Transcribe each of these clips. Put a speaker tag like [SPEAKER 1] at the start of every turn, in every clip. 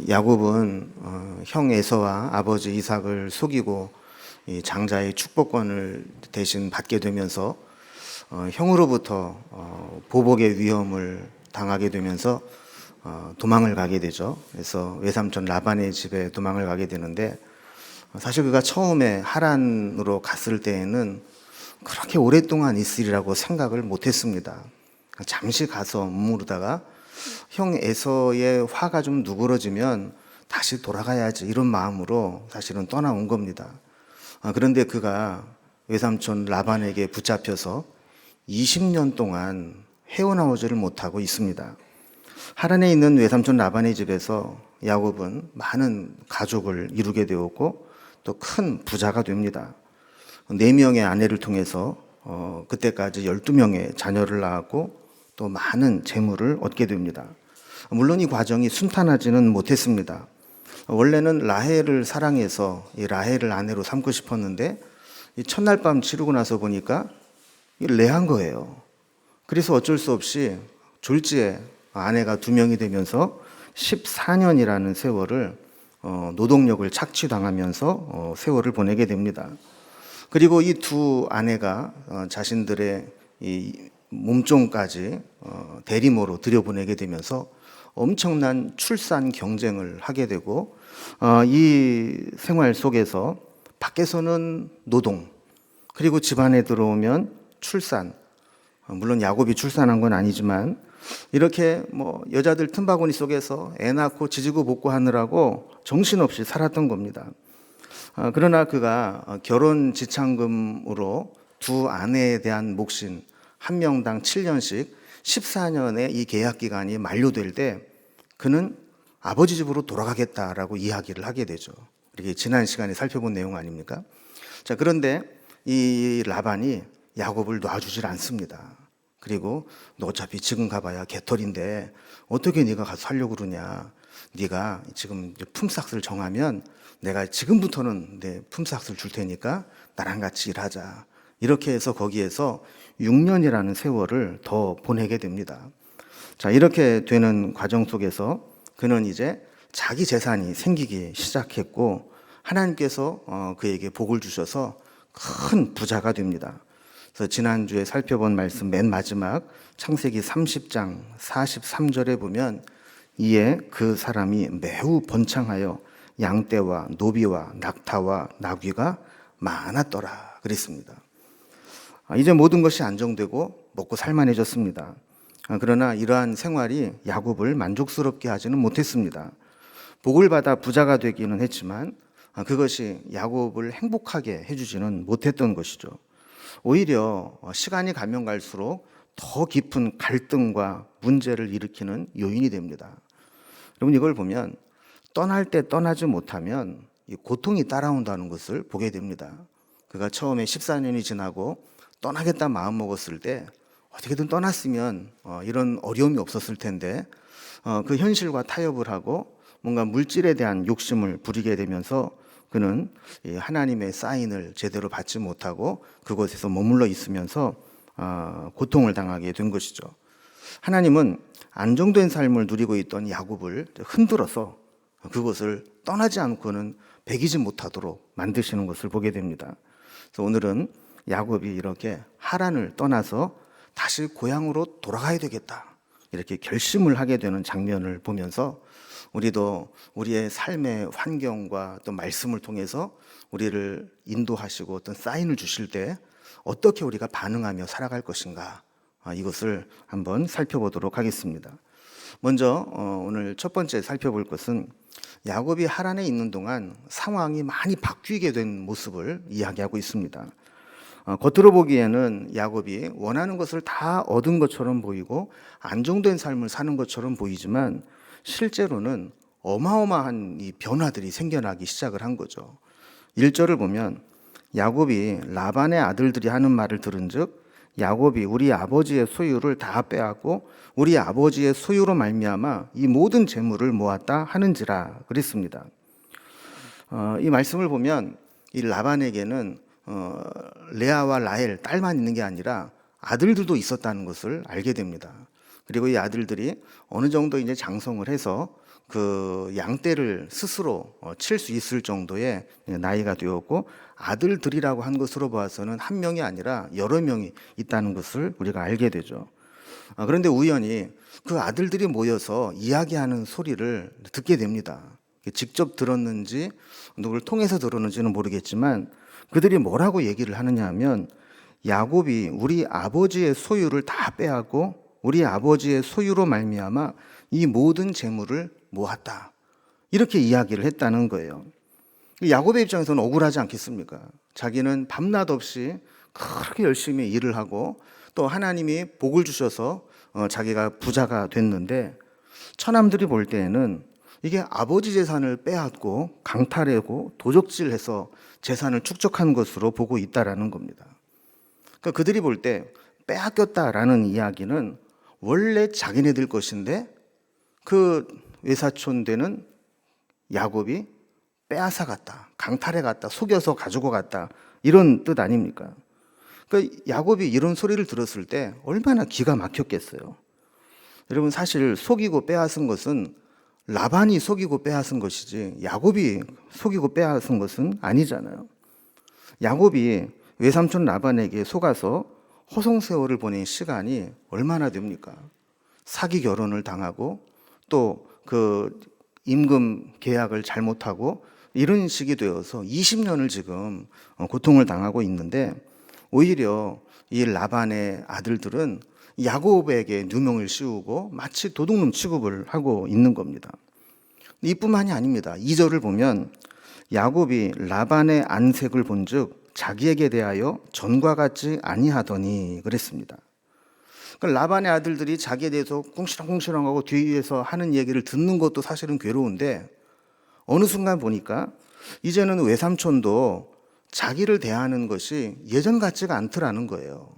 [SPEAKER 1] 야곱은 형 에서와 아버지 이삭을 속이고 이 장자의 축복권을 대신 받게 되면서 형으로부터 보복의 위험을 당하게 되면서 도망을 가게 되죠. 그래서 외삼촌 라반의 집에 도망을 가게 되는데, 사실 그가 처음에 하란으로 갔을 때에는 그렇게 오랫동안 있으리라고 생각을 못했습니다. 잠시 가서 머무르다가 형 에서의 화가 좀 누그러지면 다시 돌아가야지, 이런 마음으로 사실은 떠나온 겁니다. 그런데 그가 외삼촌 라반에게 붙잡혀서 20년 동안 헤어나오지를 못하고 있습니다. 하란에 있는 외삼촌 라반의 집에서 야곱은 많은 가족을 이루게 되었고 또 큰 부자가 됩니다. 4명의 아내를 통해서 그때까지 12명의 자녀를 낳았고 또 많은 재물을 얻게 됩니다. 물론 이 과정이 순탄하지는 못했습니다. 원래는 라헬을 사랑해서 이 라헬을 아내로 삼고 싶었는데, 이 첫날 밤 치르고 나서 보니까 레한 거예요. 그래서 어쩔 수 없이 졸지에 아내가 2명이 되면서 14년이라는 세월을 노동력을 착취당하면서 세월을 보내게 됩니다. 그리고 이 2 아내가 자신들의 이 몸종까지 대리모로 들여보내게 되면서 엄청난 출산 경쟁을 하게 되고, 이 생활 속에서 밖에서는 노동, 그리고 집안에 들어오면 출산, 물론 야곱이 출산한 건 아니지만 이렇게 여자들 틈바구니 속에서 애 낳고 지지고 볶고 하느라고 정신없이 살았던 겁니다. 그러나 그가 결혼 지참금으로 2 아내에 대한 몫인 1명당 7년씩 14년의 이 계약 기간이 만료될 때 그는 아버지 집으로 돌아가겠다라고 이야기를 하게 되죠. 이렇게 지난 시간에 살펴본 내용 아닙니까? 자, 그런데 이 라반이 야곱을 놔주질 않습니다. 그리고 너 어차피 지금 가봐야 개털인데 어떻게 네가 가서 살려고 그러냐. 네가 지금 품삯을 정하면 내가 지금부터는 내 품삯을 줄 테니까 나랑 같이 일하자. 이렇게 해서 거기에서 6년이라는 세월을 더 보내게 됩니다. 자, 이렇게 되는 과정 속에서 그는 이제 자기 재산이 생기기 시작했고, 하나님께서 그에게 복을 주셔서 큰 부자가 됩니다. 그래서 지난주에 살펴본 말씀 맨 마지막 창세기 30장 43절에 보면, 이에 그 사람이 매우 번창하여 양떼와 노비와 낙타와 나귀가 많았더라 그랬습니다. 이제 모든 것이 안정되고 먹고 살만해졌습니다. 그러나 이러한 생활이 야곱을 만족스럽게 하지는 못했습니다. 복을 받아 부자가 되기는 했지만 그것이 야곱을 행복하게 해주지는 못했던 것이죠. 오히려 시간이 가면 갈수록 더 깊은 갈등과 문제를 일으키는 요인이 됩니다. 여러분, 이걸 보면 떠날 때 떠나지 못하면 고통이 따라온다는 것을 보게 됩니다. 그가 처음에 14년이 지나고 떠나겠다 마음 먹었을 때 어떻게든 떠났으면 이런 어려움이 없었을 텐데, 그 현실과 타협을 하고 뭔가 물질에 대한 욕심을 부리게 되면서 그는 하나님의 사인을 제대로 받지 못하고 그곳에서 머물러 있으면서 고통을 당하게 된 것이죠. 하나님은 안정된 삶을 누리고 있던 야곱을 흔들어서 그것을 떠나지 않고는 배기지 못하도록 만드시는 것을 보게 됩니다. 그래서 오늘은 야곱이 이렇게 하란을 떠나서 다시 고향으로 돌아가야 되겠다, 이렇게 결심을 하게 되는 장면을 보면서 우리도 우리의 삶의 환경과 또 말씀을 통해서 우리를 인도하시고 어떤 사인을 주실 때 어떻게 우리가 반응하며 살아갈 것인가, 이것을 한번 살펴보도록 하겠습니다. 먼저 오늘 첫 번째 살펴볼 것은 야곱이 하란에 있는 동안 상황이 많이 바뀌게 된 모습을 이야기하고 있습니다. 겉으로 보기에는 야곱이 원하는 것을 다 얻은 것처럼 보이고 안정된 삶을 사는 것처럼 보이지만 실제로는 어마어마한 이 변화들이 생겨나기 시작을 한 거죠. 1절을 보면 야곱이 라반의 아들들이 하는 말을 들은즉 야곱이 우리 아버지의 소유를 다 빼앗고 우리 아버지의 소유로 말미암아 이 모든 재물을 모았다 하는지라 그랬습니다. 이 말씀을 보면 이 라반에게는 레아와 라헬 딸만 있는 게 아니라 아들들도 있었다는 것을 알게 됩니다. 그리고 이 아들들이 어느 정도 이제 장성을 해서 그 양떼를 스스로 칠 수 있을 정도의 나이가 되었고, 아들들이라고 한 것으로 봐서는 한 명이 아니라 여러 명이 있다는 것을 우리가 알게 되죠. 그런데 우연히 그 아들들이 모여서 이야기하는 소리를 듣게 됩니다. 직접 들었는지 누굴 통해서 들었는지는 모르겠지만 그들이 뭐라고 얘기를 하느냐 하면, 야곱이 우리 아버지의 소유를 다 빼앗고 우리 아버지의 소유로 말미암아 이 모든 재물을 모았다, 이렇게 이야기를 했다는 거예요. 야곱의 입장에서는 억울하지 않겠습니까? 자기는 밤낮 없이 그렇게 열심히 일을 하고 또 하나님이 복을 주셔서 자기가 부자가 됐는데, 처남들이 볼 때에는 이게 아버지 재산을 빼앗고 강탈하고 도적질해서 재산을 축적한 것으로 보고 있다라는 겁니다. 그러니까 그들이 볼 때 빼앗겼다라는 이야기는 원래 자기네들 것인데 그 외사촌 되는 야곱이 빼앗아 갔다, 강탈해 갔다, 속여서 가지고 갔다, 이런 뜻 아닙니까? 그러니까 야곱이 이런 소리를 들었을 때 얼마나 기가 막혔겠어요. 여러분, 사실 속이고 빼앗은 것은 라반이 속이고 빼앗은 것이지 야곱이 속이고 빼앗은 것은 아니잖아요. 야곱이 외삼촌 라반에게 속아서 허송세월을 보낸 시간이 얼마나 됩니까? 사기 결혼을 당하고 또 그 임금 계약을 잘못하고 이런 식이 되어서 20년을 지금 고통을 당하고 있는데, 오히려 이 라반의 아들들은 야곱에게 누명을 씌우고 마치 도둑놈 취급을 하고 있는 겁니다. 이뿐만이 아닙니다. 2절을 보면 야곱이 라반의 안색을 본즉 자기에게 대하여 전과 같지 아니하더니 그랬습니다. 그러니까 라반의 아들들이 자기에 대해서 꿍시렁꿍시렁하고 뒤에서 하는 얘기를 듣는 것도 사실은 괴로운데, 어느 순간 보니까 이제는 외삼촌도 자기를 대하는 것이 예전 같지가 않더라는 거예요.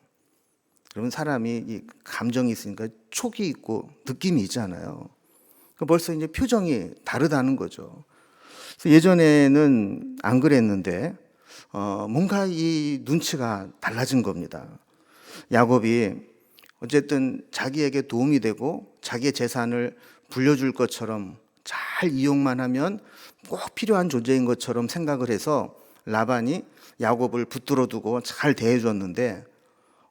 [SPEAKER 1] 그러면 사람이 이 감정이 있으니까 촉이 있고 느낌이 있잖아요. 벌써 이제 표정이 다르다는 거죠. 그래서 예전에는 안 그랬는데 뭔가 이 눈치가 달라진 겁니다. 야곱이 어쨌든 자기에게 도움이 되고 자기의 재산을 불려줄 것처럼 잘 이용만 하면 꼭 필요한 존재인 것처럼 생각을 해서 라반이 야곱을 붙들어 두고 잘 대해줬는데,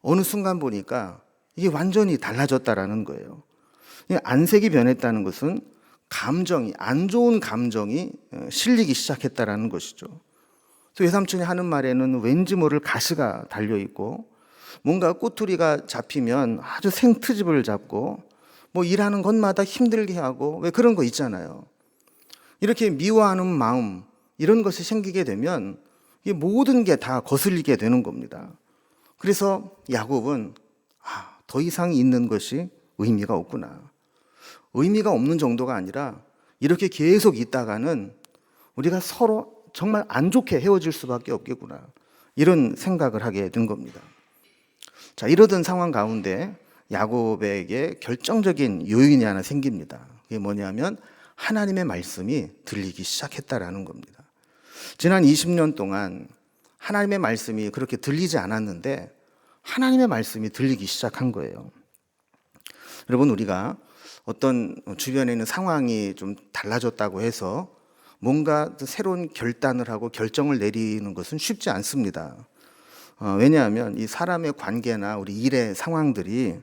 [SPEAKER 1] 어느 순간 보니까 이게 완전히 달라졌다라는 거예요. 안색이 변했다는 것은 감정이, 안 좋은 감정이 실리기 시작했다라는 것이죠. 외삼촌이 하는 말에는 왠지 모를 가시가 달려있고, 뭔가 꼬투리가 잡히면 아주 생트집을 잡고 뭐 일하는 것마다 힘들게 하고, 왜 그런 거 있잖아요. 이렇게 미워하는 마음, 이런 것이 생기게 되면 이 모든 게 다 거슬리게 되는 겁니다. 그래서 야곱은 더 이상 있는 것이 의미가 없구나. 의미가 없는 정도가 아니라 이렇게 계속 있다가는 우리가 서로 정말 안 좋게 헤어질 수밖에 없겠구나, 이런 생각을 하게 된 겁니다. 자, 이러던 상황 가운데 야곱에게 결정적인 요인이 하나 생깁니다. 그게 뭐냐면 하나님의 말씀이 들리기 시작했다라는 겁니다. 지난 20년 동안 하나님의 말씀이 그렇게 들리지 않았는데 하나님의 말씀이 들리기 시작한 거예요. 여러분, 우리가 어떤 주변에 있는 상황이 좀 달라졌다고 해서 뭔가 새로운 결단을 하고 결정을 내리는 것은 쉽지 않습니다. 왜냐하면 이 사람의 관계나 우리 일의 상황들이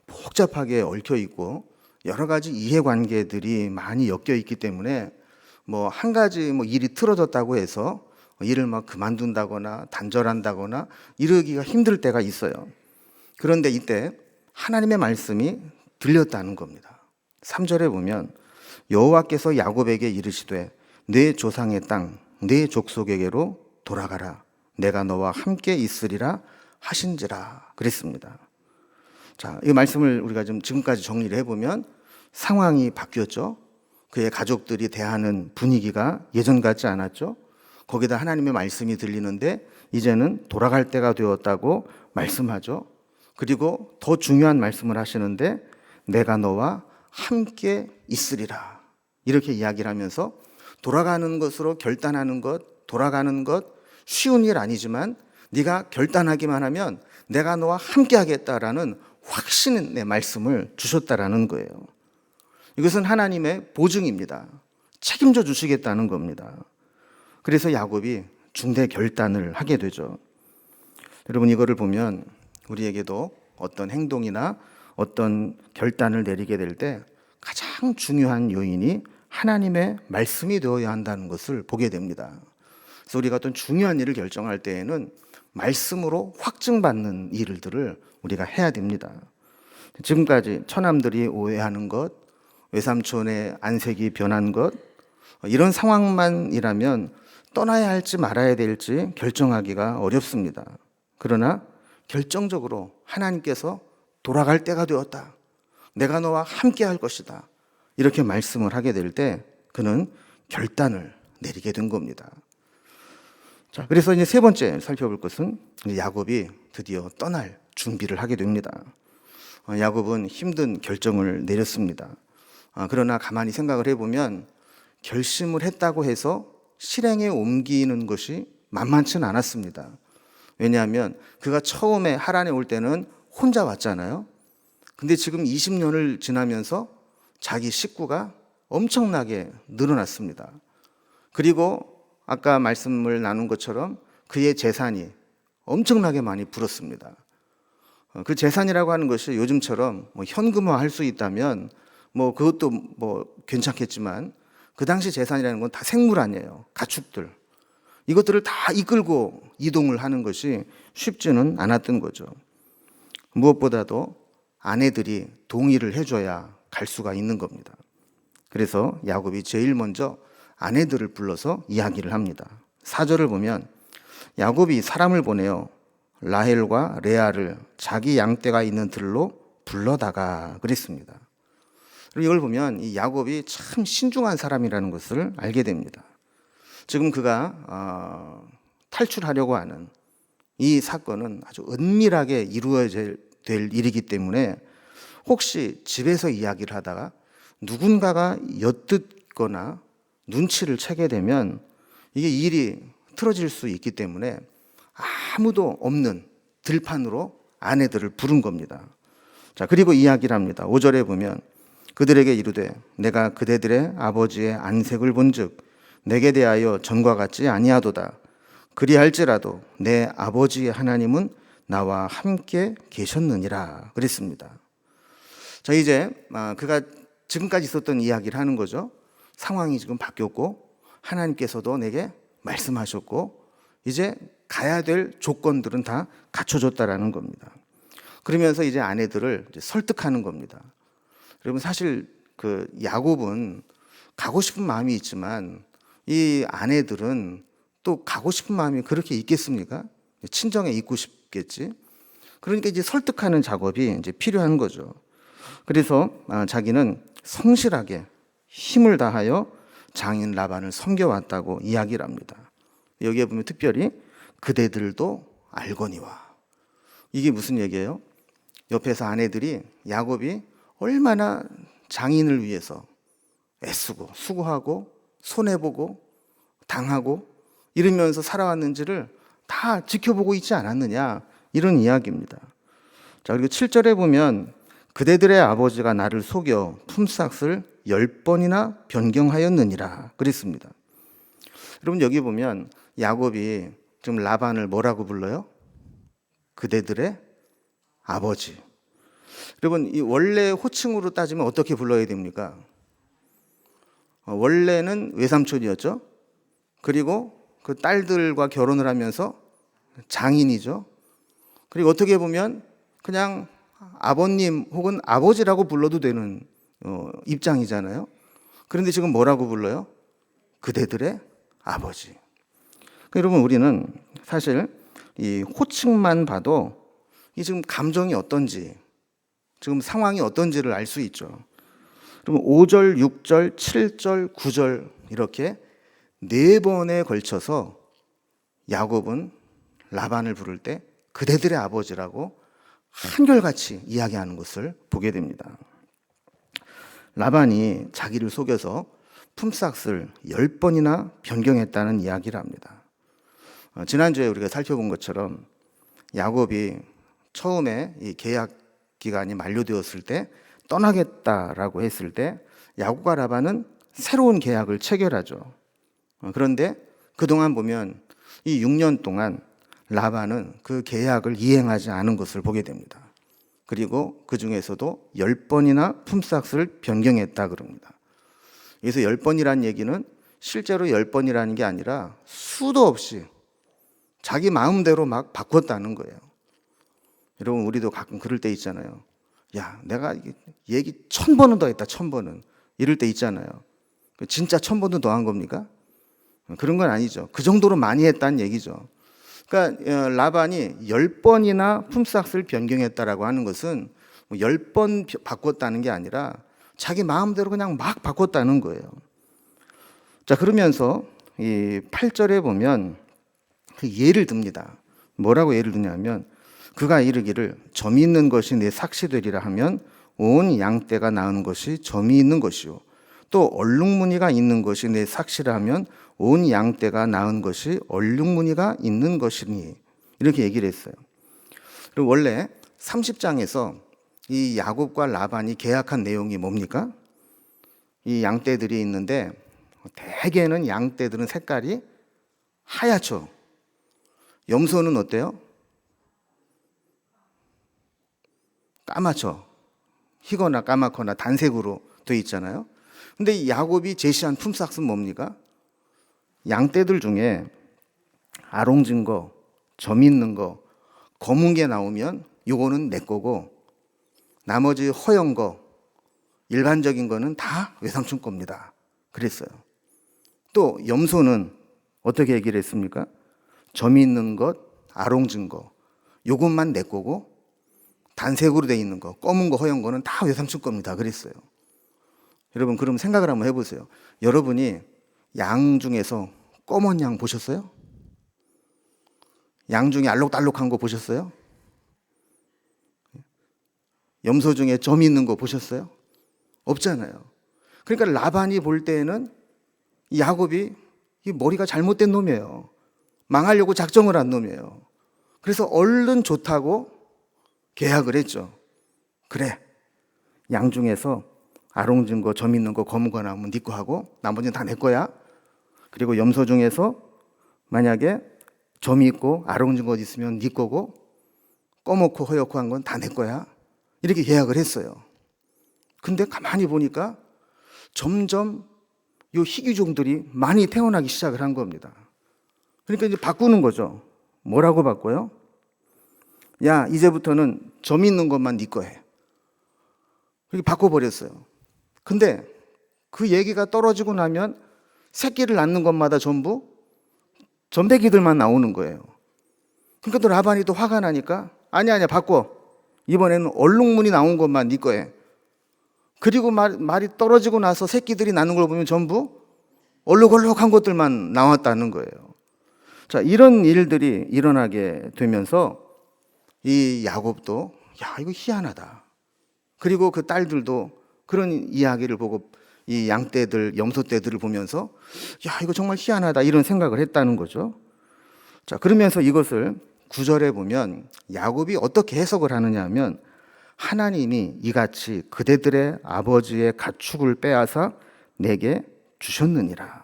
[SPEAKER 1] 복잡하게 얽혀 있고 여러 가지 이해관계들이 많이 엮여 있기 때문에 뭐 한 가지 일이 틀어졌다고 해서 일을 막 그만둔다거나 단절한다거나 이러기가 힘들 때가 있어요. 그런데 이때 하나님의 말씀이 들렸다는 겁니다. 3절에 보면 여호와께서 야곱에게 이르시되 내 조상의 땅 내 족속에게로 돌아가라, 내가 너와 함께 있으리라 하신지라 그랬습니다. 자, 이 말씀을 우리가 지금까지 정리를 해보면 상황이 바뀌었죠. 그의 가족들이 대하는 분위기가 예전 같지 않았죠. 거기다 하나님의 말씀이 들리는데 이제는 돌아갈 때가 되었다고 말씀하죠. 그리고 더 중요한 말씀을 하시는데 내가 너와 함께 있으리라, 이렇게 이야기를 하면서 돌아가는 것으로 결단하는 것, 돌아가는 것 쉬운 일 아니지만 네가 결단하기만 하면 내가 너와 함께 하겠다라는 확신의 말씀을 주셨다라는 거예요. 이것은 하나님의 보증입니다. 책임져 주시겠다는 겁니다. 그래서 야곱이 중대 결단을 하게 되죠. 여러분, 이거를 보면 우리에게도 어떤 행동이나 어떤 결단을 내리게 될 때 가장 중요한 요인이 하나님의 말씀이 되어야 한다는 것을 보게 됩니다. 그래서 우리가 어떤 중요한 일을 결정할 때에는 말씀으로 확증받는 일들을 우리가 해야 됩니다. 지금까지 처남들이 오해하는 것, 외삼촌의 안색이 변한 것, 이런 상황만이라면 떠나야 할지 말아야 될지 결정하기가 어렵습니다. 그러나 결정적으로 하나님께서 돌아갈 때가 되었다, 내가 너와 함께 할 것이다, 이렇게 말씀을 하게 될 때 그는 결단을 내리게 된 겁니다. 자, 그래서 이제 세 번째 살펴볼 것은 야곱이 드디어 떠날 준비를 하게 됩니다. 야곱은 힘든 결정을 내렸습니다. 그러나 가만히 생각을 해보면 결심을 했다고 해서 실행에 옮기는 것이 만만치는 않았습니다. 왜냐하면 그가 처음에 하란에 올 때는 혼자 왔잖아요. 근데 지금 20년을 지나면서 자기 식구가 엄청나게 늘어났습니다. 그리고 아까 말씀을 나눈 것처럼 그의 재산이 엄청나게 많이 불었습니다. 그 재산이라고 하는 것이 요즘처럼 현금화할 수 있다면 그것도 괜찮겠지만 그 당시 재산이라는 건 다 생물 아니에요. 가축들. 이것들을 다 이끌고 이동을 하는 것이 쉽지는 않았던 거죠. 무엇보다도 아내들이 동의를 해줘야 갈 수가 있는 겁니다. 그래서 야곱이 제일 먼저 아내들을 불러서 이야기를 합니다. 4절을 보면 야곱이 사람을 보내어 라헬과 레아를 자기 양떼가 있는 들로 불러다가 그랬습니다. 이걸 보면 이 야곱이 참 신중한 사람이라는 것을 알게 됩니다. 지금 그가 탈출하려고 하는 이 사건은 아주 은밀하게 이루어져야 될 일이기 때문에 혹시 집에서 이야기를 하다가 누군가가 엿듣거나 눈치를 채게 되면 이게 일이 틀어질 수 있기 때문에 아무도 없는 들판으로 아내들을 부른 겁니다. 자, 그리고 이야기를 합니다. 5절에 보면 그들에게 이르되 내가 그대들의 아버지의 안색을 본즉 내게 대하여 전과 같지 아니하도다. 그리할지라도 내 아버지의 하나님은 나와 함께 계셨느니라 그랬습니다. 자, 이제 그가 지금까지 있었던 이야기를 하는 거죠. 상황이 지금 바뀌었고 하나님께서도 내게 말씀하셨고 이제 가야 될 조건들은 다 갖춰졌다라는 겁니다. 그러면서 이제 아내들을 이제 설득하는 겁니다. 여러분, 사실 그 야곱은 가고 싶은 마음이 있지만 이 아내들은 또 가고 싶은 마음이 그렇게 있겠습니까? 친정에 있고 싶겠지. 그러니까 이제 설득하는 작업이 이제 필요한 거죠. 그래서 자기는 성실하게 힘을 다하여 장인 라반을 섬겨왔다고 이야기를 합니다. 여기에 보면 특별히 그대들도 알거니와. 이게 무슨 얘기예요? 옆에서 아내들이 야곱이 얼마나 장인을 위해서 애쓰고 수고하고 손해보고 당하고 이러면서 살아왔는지를 다 지켜보고 있지 않았느냐, 이런 이야기입니다. 자, 그리고 7절에 보면 그대들의 아버지가 나를 속여 품삯을 10번이나 변경하였느니라 그랬습니다. 여러분, 여기 보면 야곱이 지금 라반을 뭐라고 불러요? 그대들의 아버지. 여러분, 이 원래 호칭으로 따지면 어떻게 불러야 됩니까? 원래는 외삼촌이었죠. 그리고 그 딸들과 결혼을 하면서 장인이죠. 그리고 어떻게 보면 그냥 아버님 혹은 아버지라고 불러도 되는 입장이잖아요. 그런데 지금 뭐라고 불러요? 그대들의 아버지. 여러분, 우리는 사실 이 호칭만 봐도 이 지금 감정이 어떤지, 지금 상황이 어떤지를 알 수 있죠. 그러면 5절, 6절, 7절, 9절 이렇게 4번에 걸쳐서 야곱은 라반을 부를 때 그대들의 아버지라고 한결같이 이야기하는 것을 보게 됩니다. 라반이 자기를 속여서 품삯을 10번이나 변경했다는 이야기를 합니다. 지난주에 우리가 살펴본 것처럼 야곱이 처음에 이 계약 기간이 만료되었을 때 떠나겠다라고 했을 때 야곱과 라반은 새로운 계약을 체결하죠. 그런데 그동안 보면 이 6년 동안 라반은 그 계약을 이행하지 않은 것을 보게 됩니다. 그리고 그 중에서도 10번이나 품삯을 변경했다 그럽니다. 그래서 10번이라는 얘기는 실제로 10번이라는 게 아니라 수도 없이 자기 마음대로 막 바꿨다는 거예요. 여러분, 우리도 가끔 그럴 때 있잖아요. 야, 내가 얘기 1000번은 더 했다, 1000번은. 이럴 때 있잖아요. 진짜 1000번도 더 한 겁니까? 그런 건 아니죠. 그 정도로 많이 했다는 얘기죠. 그러니까 라반이 10번이나 품삯을 변경했다라고 하는 것은 10번 바꿨다는 게 아니라 자기 마음대로 그냥 막 바꿨다는 거예요. 자, 그러면서 이 8절에 보면 그 예를 듭니다. 뭐라고 예를 드냐면 그가 이르기를 점이 있는 것이 내 삭시되리라 하면 온 양떼가 낳은 것이 점이 있는 것이요 또 얼룩무늬가 있는 것이 내 삭시라 하면 온 양떼가 낳은 것이 얼룩무늬가 있는 것이니, 이렇게 얘기를 했어요. 그리고 원래 30장에서 이 야곱과 라반이 계약한 내용이 뭡니까? 이 양떼들이 있는데 대개는 양떼들은 색깔이 하얗죠. 염소는 어때요? 까맣죠. 희거나 까맣거나 단색으로 되어 있잖아요. 근데 이 야곱이 제시한 품삯은 뭡니까? 양떼들 중에 아롱진 거, 점 있는 거, 검은 게 나오면 요거는 내 거고 나머지 허연 거, 일반적인 거는 다 외삼촌 겁니다. 그랬어요. 또 염소는 어떻게 얘기를 했습니까? 점이 있는 것, 아롱진 거, 요것만 내 거고 단색으로 돼 있는 거, 검은 거, 허연 거는 다 외삼촌 겁니다. 그랬어요. 여러분, 그럼 생각을 한번 해보세요. 여러분이 양 중에서 검은 양 보셨어요? 양 중에 알록달록한 거 보셨어요? 염소 중에 점 있는 거 보셨어요? 없잖아요. 그러니까 라반이 볼 때에는 야곱이 이 머리가 잘못된 놈이에요. 망하려고 작정을 한 놈이에요. 그래서 얼른 좋다고 계약을 했죠. 그래, 양 중에서 아롱진 거, 점 있는 거, 검은 거 나오면 네 거 하고 나머지는 다 내 거야. 그리고 염소 중에서 만약에 점이 있고 아롱진 거 있으면 네 거고 꺼먹고 허옇고 한 건 다 내 거야. 이렇게 계약을 했어요. 근데 가만히 보니까 점점 이 희귀종들이 많이 태어나기 시작을 한 겁니다. 그러니까 이제 바꾸는 거죠. 뭐라고 바꿔요? 야, 이제부터는 점 있는 것만 네 거 해. 그렇게 바꿔버렸어요. 근데 그 얘기가 떨어지고 나면 새끼를 낳는 것마다 전부 점배기들만 나오는 거예요. 그러니까 또 라반이 또 화가 나니까 아니야 바꿔. 이번에는 얼룩무늬 나온 것만 네 거 해. 그리고 말이 떨어지고 나서 새끼들이 낳는 걸 보면 전부 얼룩얼룩한 것들만 나왔다는 거예요. 자, 이런 일들이 일어나게 되면서 이 야곱도 야, 이거 희한하다. 그리고 그 딸들도 그런 이야기를 보고 이 양떼들, 염소떼들을 보면서 야, 이거 정말 희한하다 이런 생각을 했다는 거죠. 자, 그러면서 이것을 9절에 보면 야곱이 어떻게 해석을 하느냐 하면 하나님이 이같이 그대들의 아버지의 가축을 빼앗아 내게 주셨느니라.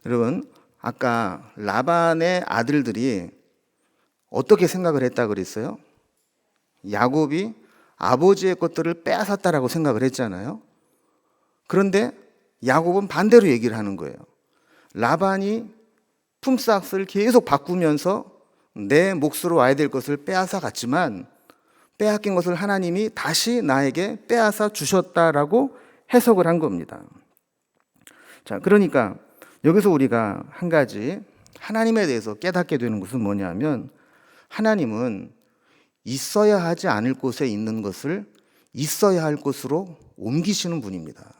[SPEAKER 1] 여러분, 아까 라반의 아들들이 어떻게 생각을 했다 그랬어요? 야곱이 아버지의 것들을 빼앗았다라고 생각을 했잖아요. 그런데 야곱은 반대로 얘기를 하는 거예요. 라반이 품삯을 계속 바꾸면서 내 몫으로 와야 될 것을 빼앗아 갔지만 빼앗긴 것을 하나님이 다시 나에게 빼앗아 주셨다라고 해석을 한 겁니다. 자, 그러니까 여기서 우리가 한 가지 하나님에 대해서 깨닫게 되는 것은 뭐냐면 하나님은 있어야 하지 않을 곳에 있는 것을 있어야 할 곳으로 옮기시는 분입니다.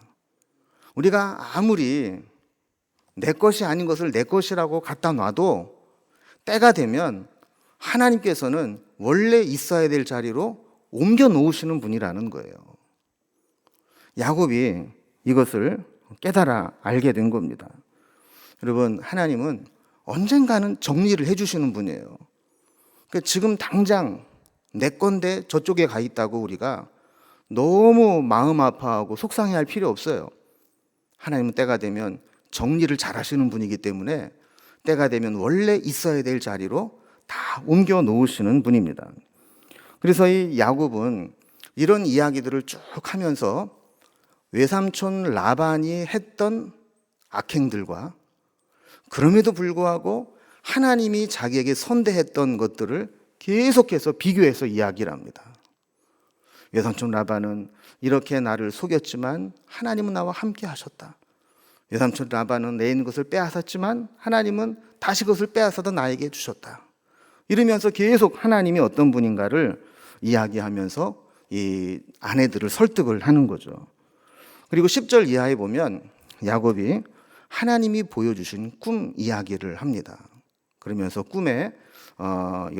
[SPEAKER 1] 우리가 아무리 내 것이 아닌 것을 내 것이라고 갖다 놔도 때가 되면 하나님께서는 원래 있어야 될 자리로 옮겨 놓으시는 분이라는 거예요. 야곱이 이것을 깨달아 알게 된 겁니다. 여러분, 하나님은 언젠가는 정리를 해주시는 분이에요. 그러니까 지금 당장 내 건데 저쪽에 가 있다고 우리가 너무 마음 아파하고 속상해할 필요 없어요. 하나님은 때가 되면 정리를 잘 하시는 분이기 때문에 때가 되면 원래 있어야 될 자리로 다 옮겨 놓으시는 분입니다. 그래서 이 야곱은 이런 이야기들을 쭉 하면서 외삼촌 라반이 했던 악행들과 그럼에도 불구하고 하나님이 자기에게 선대했던 것들을 계속해서 비교해서 이야기를 합니다. 외삼촌 라반은 이렇게 나를 속였지만 하나님은 나와 함께 하셨다. 외삼촌 라반은 내 있는 것을 빼앗았지만 하나님은 다시 그것을 빼앗아서 나에게 주셨다. 이러면서 계속 하나님이 어떤 분인가를 이야기하면서 이 아내들을 설득을 하는 거죠. 그리고 10절 이하에 보면 야곱이 하나님이 보여주신 꿈 이야기를 합니다. 그러면서 꿈에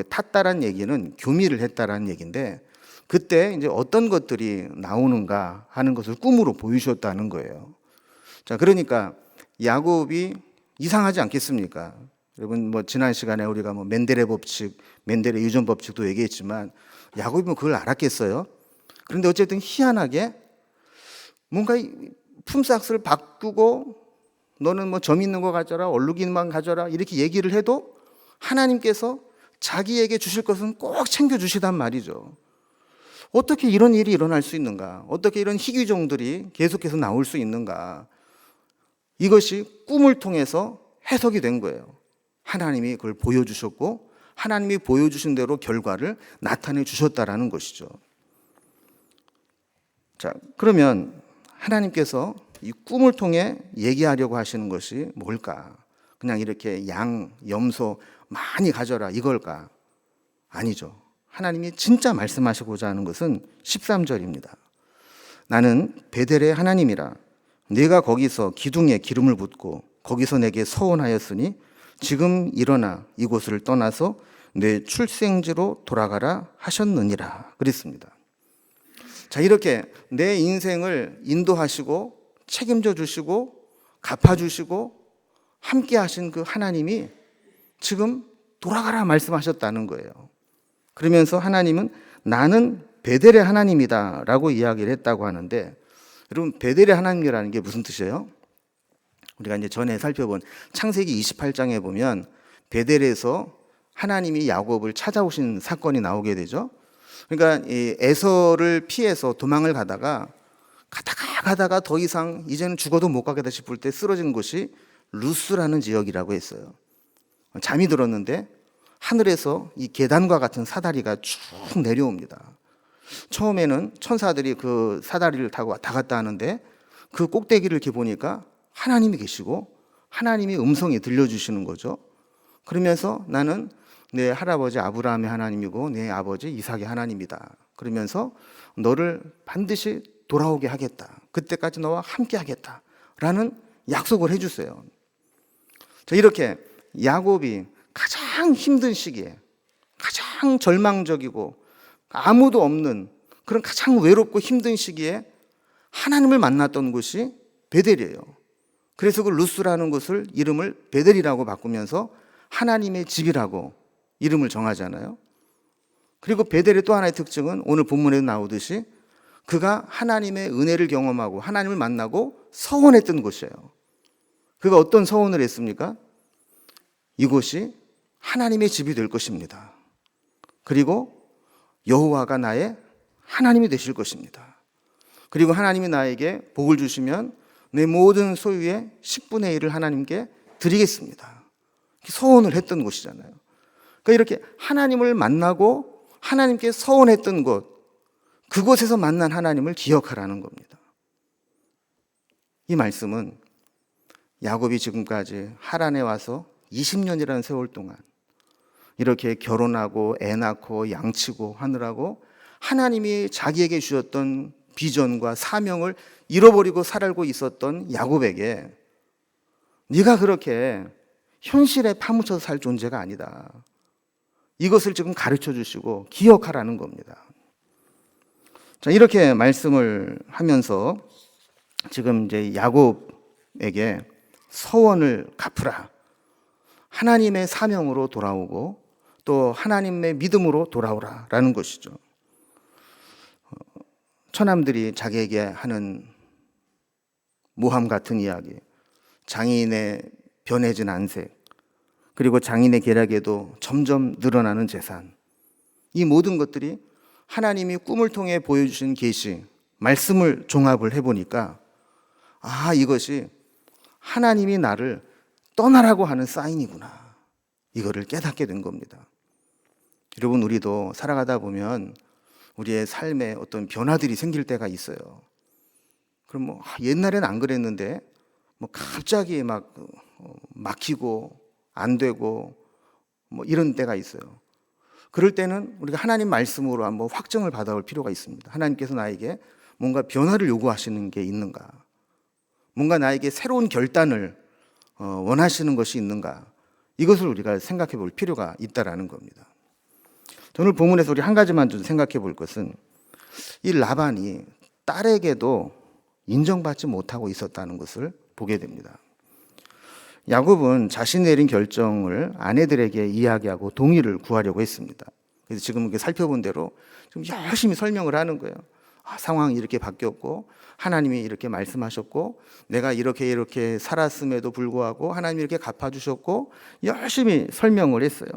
[SPEAKER 1] 탔다란 얘기는 교미를 했다라는 얘기인데 그때 이제 어떤 것들이 나오는가 하는 것을 꿈으로 보여주셨다는 거예요. 자, 그러니까 야곱이 이상하지 않겠습니까? 여러분 지난 시간에 우리가 멘델의 법칙, 멘델의 유전 법칙도 얘기했지만 야곱이 그걸 알았겠어요? 그런데 어쨌든 희한하게 뭔가 품삯을 바꾸고 너는 점 있는 거 가져라, 얼룩이만 가져라 이렇게 얘기를 해도 하나님께서 자기에게 주실 것은 꼭 챙겨주시단 말이죠. 어떻게 이런 일이 일어날 수 있는가? 어떻게 이런 희귀종들이 계속해서 나올 수 있는가? 이것이 꿈을 통해서 해석이 된 거예요. 하나님이 그걸 보여주셨고 하나님이 보여주신 대로 결과를 나타내 주셨다라는 것이죠. 자, 그러면 하나님께서 이 꿈을 통해 얘기하려고 하시는 것이 뭘까? 그냥 이렇게 양, 염소 많이 가져라 이걸까? 아니죠. 하나님이 진짜 말씀하시고자 하는 것은 13절입니다. 나는 베델의 하나님이라. 네가 거기서 기둥에 기름을 붓고 거기서 내게 서원하였으니 지금 일어나 이곳을 떠나서 내 출생지로 돌아가라 하셨느니라 그랬습니다. 자, 이렇게 내 인생을 인도하시고 책임져 주시고 갚아주시고 함께 하신 그 하나님이 지금 돌아가라 말씀하셨다는 거예요. 그러면서 하나님은 나는 베델의 하나님이다 라고 이야기를 했다고 하는데 여러분 베델의 하나님이라는 게 무슨 뜻이에요? 우리가 이제 전에 살펴본 창세기 28장에 보면 베델에서 하나님이 야곱을 찾아오신 사건이 나오게 되죠. 그러니까 이 에서를 피해서 도망을 가다가 더 이상 이제는 죽어도 못 가겠다 싶을 때 쓰러진 곳이 루스라는 지역이라고 했어요. 잠이 들었는데 하늘에서 이 계단과 같은 사다리가 쭉 내려옵니다. 처음에는 천사들이 그 사다리를 타고 왔다 갔다 하는데 그 꼭대기를 이렇게 보니까 하나님이 계시고 하나님이 음성이 들려주시는 거죠. 그러면서 나는 내 할아버지 아브라함의 하나님이고 내 아버지 이삭의 하나님이다. 그러면서 너를 반드시 돌아오게 하겠다. 그때까지 너와 함께 하겠다. 라는 약속을 해주세요. 자, 이렇게 야곱이 가장 힘든 시기에 가장 절망적이고 아무도 없는 그런 가장 외롭고 힘든 시기에 하나님을 만났던 곳이 베델이에요. 그래서 그 루스라는 곳을 이름을 베델이라고 바꾸면서 하나님의 집이라고 이름을 정하잖아요. 그리고 베델의 또 하나의 특징은 오늘 본문에 나오듯이 그가 하나님의 은혜를 경험하고 하나님을 만나고 서원했던 곳이에요. 그가 어떤 서원을 했습니까? 이곳이 하나님의 집이 될 것입니다. 그리고 여호와가 나의 하나님이 되실 것입니다. 그리고 하나님이 나에게 복을 주시면 내 모든 소유의 10분의 1을 하나님께 드리겠습니다. 서원을 했던 곳이잖아요. 그러니까 이렇게 하나님을 만나고 하나님께 서원했던 곳, 그곳에서 만난 하나님을 기억하라는 겁니다. 이 말씀은 야곱이 지금까지 하란에 와서 20년이라는 세월 동안 이렇게 결혼하고 애 낳고 양치고 하느라고 하나님이 자기에게 주셨던 비전과 사명을 잃어버리고 살고 있었던 야곱에게 네가 그렇게 현실에 파묻혀서 살 존재가 아니다. 이것을 지금 가르쳐 주시고 기억하라는 겁니다. 자, 이렇게 말씀을 하면서 지금 이제 야곱에게 서원을 갚으라. 하나님의 사명으로 돌아오고 또 하나님의 믿음으로 돌아오라라는 것이죠. 처남들이 자기에게 하는 모함 같은 이야기, 장인의 변해진 안색, 그리고 장인의 계략에도 점점 늘어나는 재산, 이 모든 것들이 하나님이 꿈을 통해 보여주신 계시, 말씀을 종합을 해보니까 이것이 하나님이 나를 떠나라고 하는 사인이구나, 이거를 깨닫게 된 겁니다. 여러분, 우리도 살아가다 보면 우리의 삶에 어떤 변화들이 생길 때가 있어요. 그럼 옛날엔 안 그랬는데 갑자기 막히고 안 되고 이런 때가 있어요. 그럴 때는 우리가 하나님 말씀으로 한번 확증을 받아올 필요가 있습니다. 하나님께서 나에게 뭔가 변화를 요구하시는 게 있는가? 뭔가 나에게 새로운 결단을 원하시는 것이 있는가? 이것을 우리가 생각해 볼 필요가 있다라는 겁니다. 오늘 본문에서 우리 한 가지만 좀 생각해 볼 것은, 이 라반이 딸에게도 인정받지 못하고 있었다는 것을 보게 됩니다. 야곱은 자신이 내린 결정을 아내들에게 이야기하고 동의를 구하려고 했습니다. 그래서 지금 이렇게 살펴본 대로 좀 열심히 설명을 하는 거예요. 상황이 이렇게 바뀌었고 하나님이 이렇게 말씀하셨고 내가 이렇게 살았음에도 불구하고 하나님이 이렇게 갚아주셨고, 열심히 설명을 했어요.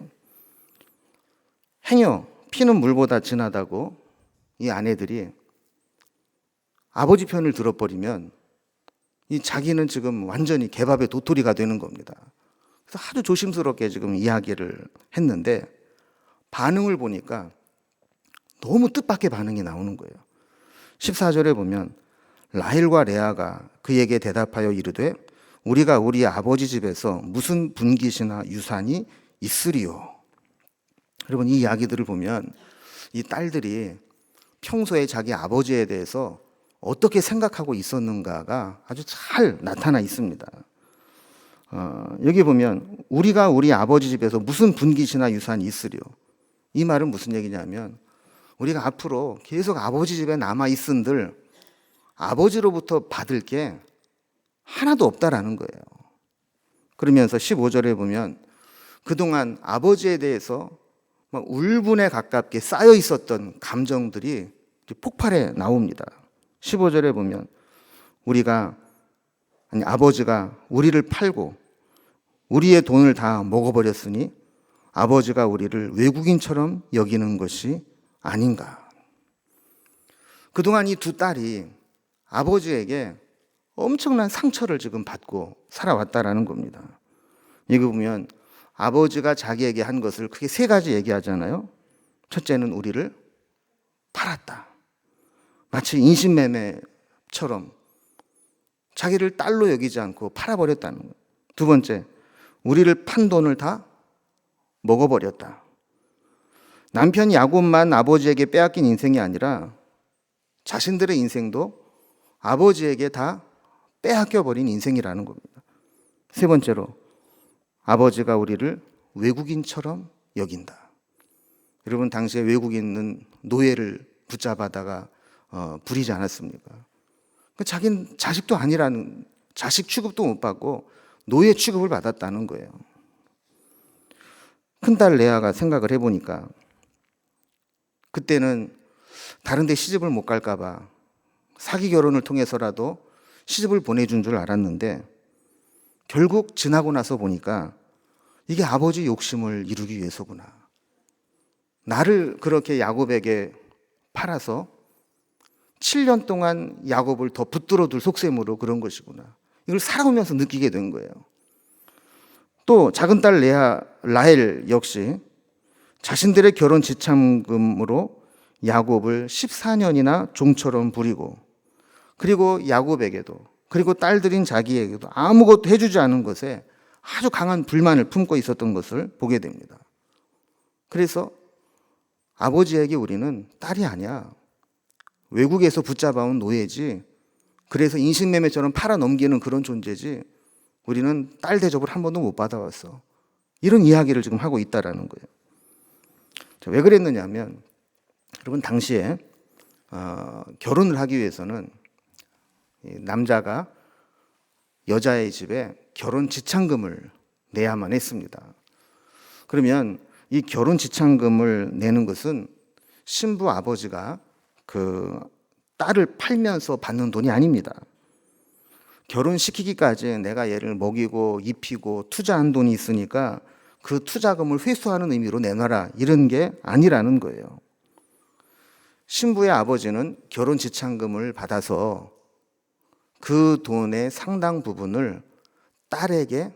[SPEAKER 1] 행여 피는 물보다 진하다고 이 아내들이 아버지 편을 들어버리면 이 자기는 지금 완전히 개밥의 도토리가 되는 겁니다. 그래서 아주 조심스럽게 지금 이야기를 했는데, 반응을 보니까 너무 뜻밖의 반응이 나오는 거예요. 14절에 보면 라헬과 레아가 그에게 대답하여 이르되 우리가 우리 아버지 집에서 무슨 분깃이나 유산이 있으리요. 여러분, 이 이야기들을 보면 이 딸들이 평소에 자기 아버지에 대해서 어떻게 생각하고 있었는가가 아주 잘 나타나 있습니다. 여기 보면 우리가 우리 아버지 집에서 무슨 분깃이나 유산이 있으리요. 이 말은 무슨 얘기냐면 우리가 앞으로 계속 아버지 집에 남아 있은들 아버지로부터 받을 게 하나도 없다라는 거예요. 그러면서 15절에 보면 그동안 아버지에 대해서 울분에 가깝게 쌓여 있었던 감정들이 폭발해 나옵니다. 15절에 보면 아버지가 우리를 팔고 우리의 돈을 다 먹어버렸으니 아버지가 우리를 외국인처럼 여기는 것이 아닌가. 그동안 이 두 딸이 아버지에게 엄청난 상처를 지금 받고 살아왔다라는 겁니다. 여기 보면 아버지가 자기에게 한 것을 크게 세 가지 얘기하잖아요. 첫째는 우리를 팔았다. 마치 인신매매처럼 자기를 딸로 여기지 않고 팔아버렸다는 거예요. 두 번째, 우리를 판 돈을 다 먹어버렸다. 남편 야곱만 아버지에게 빼앗긴 인생이 아니라 자신들의 인생도 아버지에게 다 빼앗겨버린 인생이라는 겁니다. 세 번째로, 아버지가 우리를 외국인처럼 여긴다. 여러분, 당시에 외국인은 노예를 붙잡아다가 부리지 않았습니까? 자기는 자식도 아니라는, 자식 취급도 못 받고 노예 취급을 받았다는 거예요. 큰딸 레아가 생각을 해보니까 그때는 다른 데 시집을 못 갈까 봐 사기 결혼을 통해서라도 시집을 보내준 줄 알았는데, 결국 지나고 나서 보니까 이게 아버지 욕심을 이루기 위해서구나. 나를 그렇게 야곱에게 팔아서 7년 동안 야곱을 더 붙들어 둘 속셈으로 그런 것이구나. 이걸 살아오면서 느끼게 된 거예요. 또 작은 딸 라헬 역시 자신들의 결혼 지참금으로 야곱을 14년이나 종처럼 부리고, 그리고 야곱에게도, 그리고 딸들인 자기에게도 아무것도 해주지 않은 것에 아주 강한 불만을 품고 있었던 것을 보게 됩니다. 그래서 아버지에게 우리는 딸이 아니야, 외국에서 붙잡아온 노예지, 그래서 인신매매처럼 팔아넘기는 그런 존재지, 우리는 딸 대접을 한 번도 못 받아왔어, 이런 이야기를 지금 하고 있다라는 거예요. 왜 그랬느냐면, 여러분, 당시에 결혼을 하기 위해서는 남자가 여자의 집에 결혼 지참금을 내야만 했습니다. 그러면 이 결혼 지참금을 내는 것은 신부 아버지가 그 딸을 팔면서 받는 돈이 아닙니다. 결혼시키기까지 내가 얘를 먹이고 입히고 투자한 돈이 있으니까 그 투자금을 회수하는 의미로 내놔라, 이런 게 아니라는 거예요. 신부의 아버지는 결혼 지참금을 받아서 그 돈의 상당 부분을 딸에게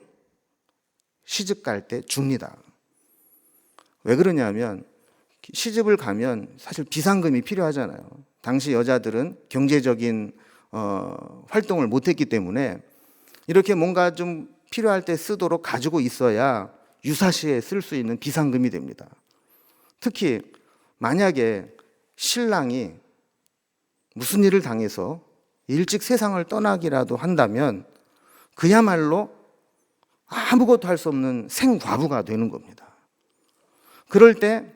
[SPEAKER 1] 시집 갈 때 줍니다. 왜 그러냐면 시집을 가면 사실 비상금이 필요하잖아요. 당시 여자들은 경제적인 활동을 못했기 때문에 이렇게 뭔가 좀 필요할 때 쓰도록 가지고 있어야 유사시에 쓸 수 있는 비상금이 됩니다. 특히 만약에 신랑이 무슨 일을 당해서 일찍 세상을 떠나기라도 한다면 그야말로 아무것도 할 수 없는 생과부가 되는 겁니다. 그럴 때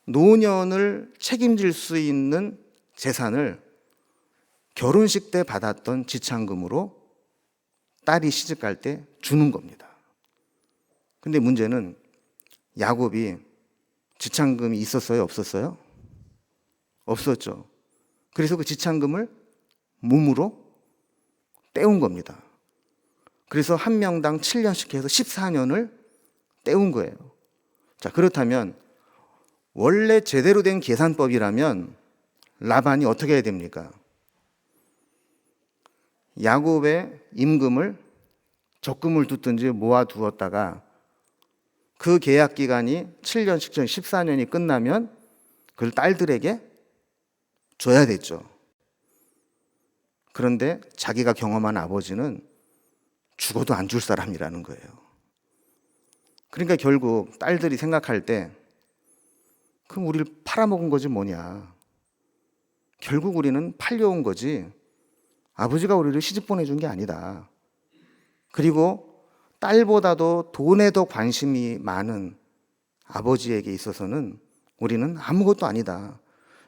[SPEAKER 1] 노년을 책임질 수 있는 재산을 결혼식 때 받았던 지참금으로 딸이 시집 갈 때 주는 겁니다. 근데 문제는 야곱이 지참금이 있었어요? 없었어요? 없었죠. 그래서 그 지참금을 몸으로 떼운 겁니다. 그래서 한 명당 7년씩 해서 14년을 떼운 거예요. 자, 그렇다면 원래 제대로 된 계산법이라면 라반이 어떻게 해야 됩니까? 야곱의 임금을 적금을 뒀든지 모아두었다가 그 계약 기간이 7년씩 14년이 끝나면 그걸 딸들에게 줘야 됐죠. 그런데 자기가 경험한 아버지는 죽어도 안 줄 사람이라는 거예요. 그러니까 결국 딸들이 생각할 때 그럼 우리를 팔아먹은 거지 뭐냐. 결국 우리는 팔려온 거지 아버지가 우리를 시집 보내준 게 아니다. 그리고 딸보다도 돈에 더 관심이 많은 아버지에게 있어서는 우리는 아무것도 아니다.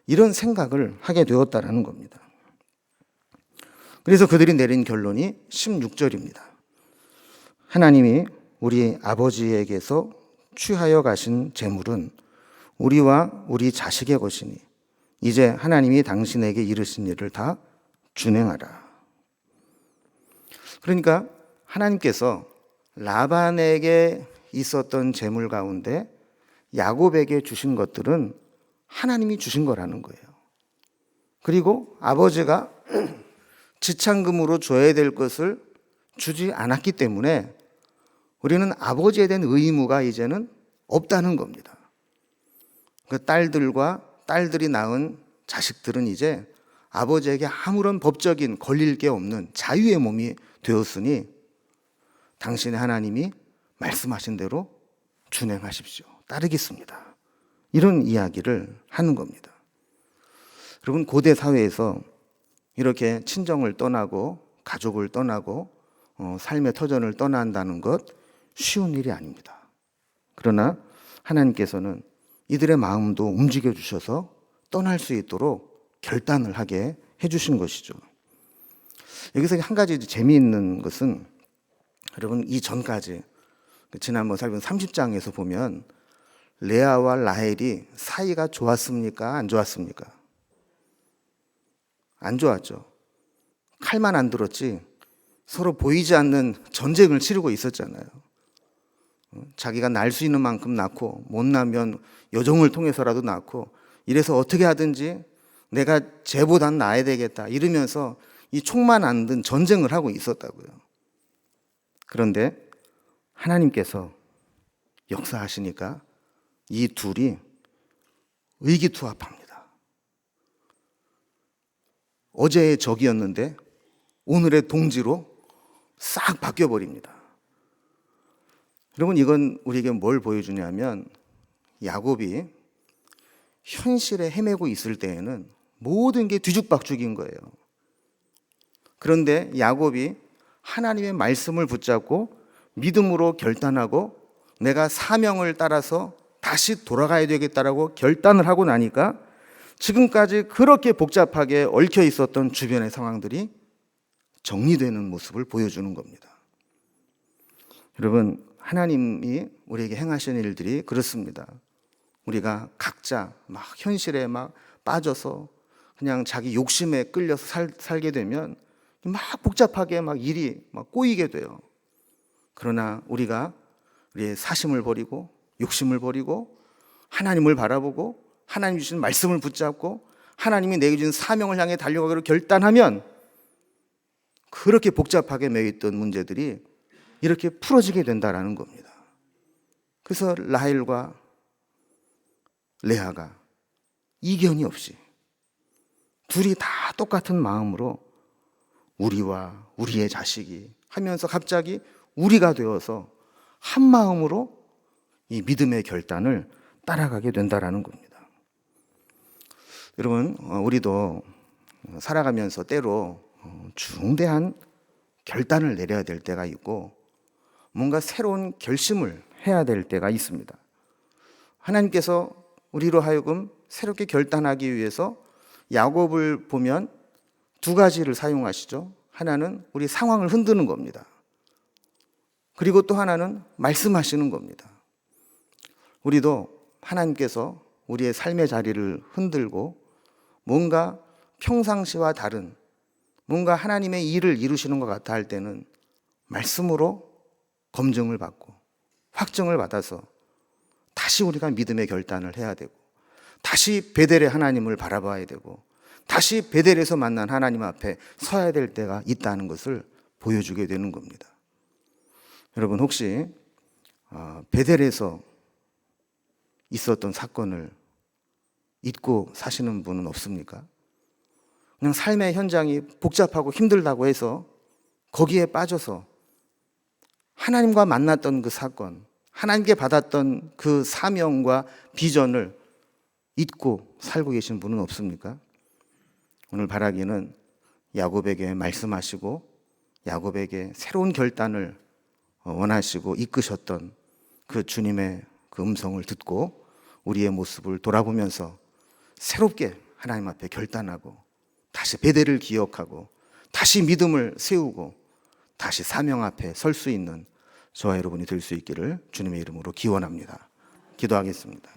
[SPEAKER 1] 이런 생각을 하게 되었다라는 겁니다. 그래서 그들이 내린 결론이 16절입니다. 하나님이 우리 아버지에게서 취하여 가신 재물은 우리와 우리 자식의 것이니 이제 하나님이 당신에게 이르신 일을 다 준행하라. 그러니까 하나님께서 라반에게 있었던 재물 가운데 야곱에게 주신 것들은 하나님이 주신 거라는 거예요. 그리고 아버지가 지참금으로 줘야 될 것을 주지 않았기 때문에 우리는 아버지에 대한 의무가 이제는 없다는 겁니다. 그 딸들과 딸들이 낳은 자식들은 이제 아버지에게 아무런 법적인 걸릴 게 없는 자유의 몸이 되었으니 당신의 하나님이 말씀하신 대로 준행하십시오. 따르겠습니다. 이런 이야기를 하는 겁니다. 여러분, 고대 사회에서 이렇게 친정을 떠나고 가족을 떠나고 삶의 터전을 떠난다는 것 쉬운 일이 아닙니다. 그러나 하나님께서는 이들의 마음도 움직여 주셔서 떠날 수 있도록 결단을 하게 해주신 것이죠. 여기서 한 가지 재미있는 것은 여러분, 이 전까지 지난번 살펴본 30장에서 보면 레아와 라헬이 사이가 좋았습니까? 안 좋았습니까? 안 좋았죠. 칼만 안 들었지 서로 보이지 않는 전쟁을 치르고 있었잖아요. 자기가 날 수 있는 만큼 낳고 못 나면 여종을 통해서라도 낳고 이래서 어떻게 하든지 내가 쟤보단 나아야 되겠다 이러면서 이 총만 안 든 전쟁을 하고 있었다고요. 그런데 하나님께서 역사하시니까 이 둘이 의기투합합니다. 어제의 적이었는데 오늘의 동지로 싹 바뀌어버립니다. 여러분, 이건 우리에게 뭘 보여주냐면 야곱이 현실에 헤매고 있을 때에는 모든 게 뒤죽박죽인 거예요. 그런데 야곱이 하나님의 말씀을 붙잡고 믿음으로 결단하고 내가 사명을 따라서 다시 돌아가야 되겠다라고 결단을 하고 나니까 지금까지 그렇게 복잡하게 얽혀 있었던 주변의 상황들이 정리되는 모습을 보여주는 겁니다. 여러분, 하나님이 우리에게 행하시는 일들이 그렇습니다. 우리가 각자 막 현실에 막 빠져서 그냥 자기 욕심에 끌려서 살게 되면 막 복잡하게 막 일이 막 꼬이게 돼요. 그러나 우리가 우리의 사심을 버리고 욕심을 버리고 하나님을 바라보고 하나님 주신 말씀을 붙잡고 하나님이 내게 주신 사명을 향해 달려가기로 결단하면 그렇게 복잡하게 매여있던 문제들이 이렇게 풀어지게 된다라는 겁니다. 그래서 라헬과 레아가 이견이 없이 둘이 다 똑같은 마음으로 우리와 우리의 자식이 하면서 갑자기 우리가 되어서 한 마음으로 이 믿음의 결단을 따라가게 된다라는 겁니다. 여러분, 우리도 살아가면서 때로 중대한 결단을 내려야 될 때가 있고 뭔가 새로운 결심을 해야 될 때가 있습니다. 하나님께서 우리로 하여금 새롭게 결단하기 위해서 야곱을 보면 두 가지를 사용하시죠. 하나는 우리 상황을 흔드는 겁니다. 그리고 또 하나는 말씀하시는 겁니다. 우리도 하나님께서 우리의 삶의 자리를 흔들고 뭔가 평상시와 다른 뭔가 하나님의 일을 이루시는 것 같아 할 때는 말씀으로 검증을 받고 확증을 받아서 다시 우리가 믿음의 결단을 해야 되고 다시 베델의 하나님을 바라봐야 되고 다시 베델에서 만난 하나님 앞에 서야 될 때가 있다는 것을 보여주게 되는 겁니다. 여러분, 혹시 베델에서 있었던 사건을 잊고 사시는 분은 없습니까? 그냥 삶의 현장이 복잡하고 힘들다고 해서 거기에 빠져서 하나님과 만났던 그 사건, 하나님께 받았던 그 사명과 비전을 잊고 살고 계신 분은 없습니까? 오늘 바라기는 야곱에게 말씀하시고 야곱에게 새로운 결단을 원하시고 이끄셨던 그 주님의 그 음성을 듣고 우리의 모습을 돌아보면서 새롭게 하나님 앞에 결단하고 다시 베델을 기억하고 다시 믿음을 세우고 다시 사명 앞에 설 수 있는 저와 여러분이 될 수 있기를 주님의 이름으로 기원합니다. 기도하겠습니다.